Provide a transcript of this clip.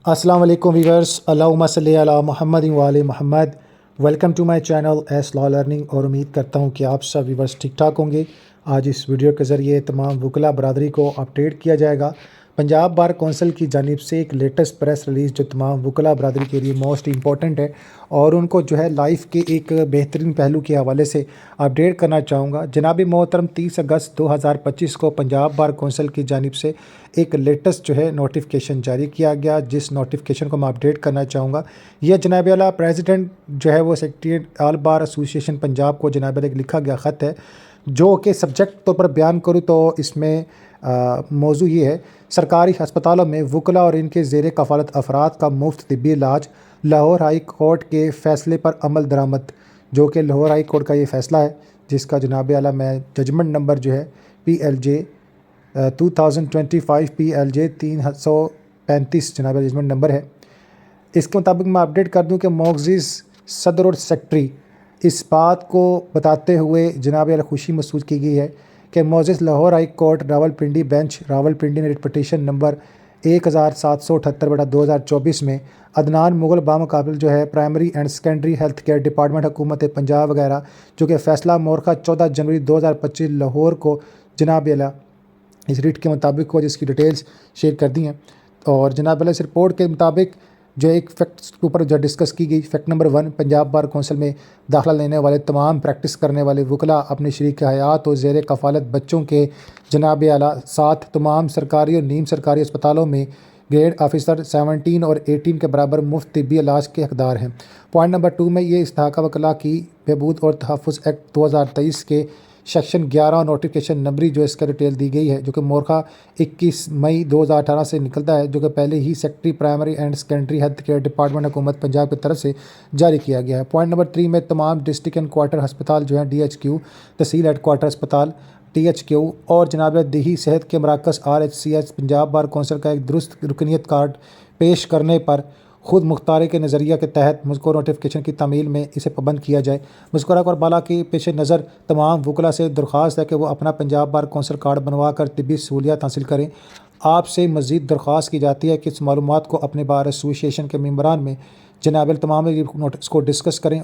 अस्सलाम वालेकुम व्यूअर्स, अल्लाहुम्मा सल्ली अला मुहम्मद व आले मुहम्मद। Welcome to my channel S law learning और उम्मीद करता हूँ कि आप सब व्यूअर्स ठीक ठाक होंगे। आज इस वीडियो के ज़रिए तमाम वकला बरादरी को अपडेट किया जाएगा। पंजाब बार कौंसिल की जानिब से एक लेटेस्ट प्रेस रिलीज़ जो तमाम वकला बरादरी के लिए मोस्ट इंपॉर्टेंट है और उनको जो है लाइफ के एक बेहतरीन पहलू के हवाले से अपडेट करना चाहूँगा। जनाब मोहतरम 30 अगस्त 2025 को पंजाब बार कौंसिल की जानिब से एक लेटेस्ट जो है नोटिफिकेशन जारी किया गया, जिस नोटिफिकेशन को मैं अपडेट करना चाहूँगा। यह जनाब आला प्रेसिडेंट जो है वो secretariat all bar association Punjab को जनाब आला लिखा गया ख़त है, जो कि सब्जेक्ट तौर पर बयान करूँ तो इसमें मौजू ये है, सरकारी हस्पतालों में वकला और इनके ज़ेर कफ़ालत अफराद का मुफ्त तिब्बी इलाज, लाहौर हाई कोर्ट के फ़ैसले पर अमल दरामद। जो कि लाहौर हाई कोर्ट का ये फ़ैसला है, जिसका जनाब आला मैं जजमेंट नंबर जो है PLJ 2025 PLJ 335 जनाब जजमेंट नंबर है। इसके मुताबिक मैं अपडेट कर दूं कि मोअज़्ज़िज़ सदर और सेक्रेटरी इस बात को बताते हुए जनाब आला खुशी महसूस की गई है कि मोअज़्ज़िज़ Lahore high court Rawalpindi bench Rawalpindi ने रिट पटिशन नंबर 1778/2024 में अदनान मुग़ल बामुकाबिल जो है primary and secondary health care department हुकूमत पंजाब वगैरह, जो कि फ़ैसला मोरखा 14 जनवरी 2025 लाहौर को जनाब आला इस रिट के मुताबिक को जिसकी डिटेल्स शेयर कर दी हैं। और जनाब आला इस रिपोर्ट के मुताबिक जो एक फैक्ट्स के ऊपर जो डिस्कस की गई, fact number 1, Punjab bar council में दाखिला लेने वाले तमाम प्रैक्टिस करने वाले वकला अपने शरीक हयात और ज़ेर कफ़ालत बच्चों के जनाब आला साथ तमाम सरकारी और नीम सरकारी अस्पतालों में ग्रेड ऑफिसर 17 और 18 के बराबर मुफ्त तिब्बी इलाज के हकदार हैं। पॉइंट नंबर 2 में ये इस्तेहकाम वकला की बहबूद और तहफ़्फ़ुज़ एक्ट 2023 के सेक्शन 11 और नोटिफिकेशन नंबरी जो इसका डिटेल दी गई है, जो कि मोरखा 21 मई 2018 से निकलता है, जो कि पहले ही secretary primary and secondary health care department हुकूमत पंजाब की तरफ से जारी किया गया है। पॉइंट नंबर 3 में तमाम डिस्ट्रिक्ट एंड क्वार्टर अस्पताल जो हैं DHQ तहसील हेड क्वार्टर अस्पताल THQ और जनाब देही सेहत के मराकज़ RHCH पंजाब बार कौंसिल का एक दुरुस्त रुकनीत कार्ड पेश करने पर ख़ुद मुख्तारी के नज़रिया के तहत मज़कूर नोटिफिकेशन की तामील में इसे पाबंद किया जाए। मज़कूरा और बाला के पेश नज़र तमाम वकला से दरख्वास्त है कि वो अपना पंजाब बार कौंसिल कार्ड बनवा कर तिब्बी सहूलियात हासिल करें। आपसे मज़ीद दरख्वास्त की जाती है कि इस मालूमात को अपने बार एसोसिएशन के मेम्बरान में जनाब तमाम इसको डिस्कस करें।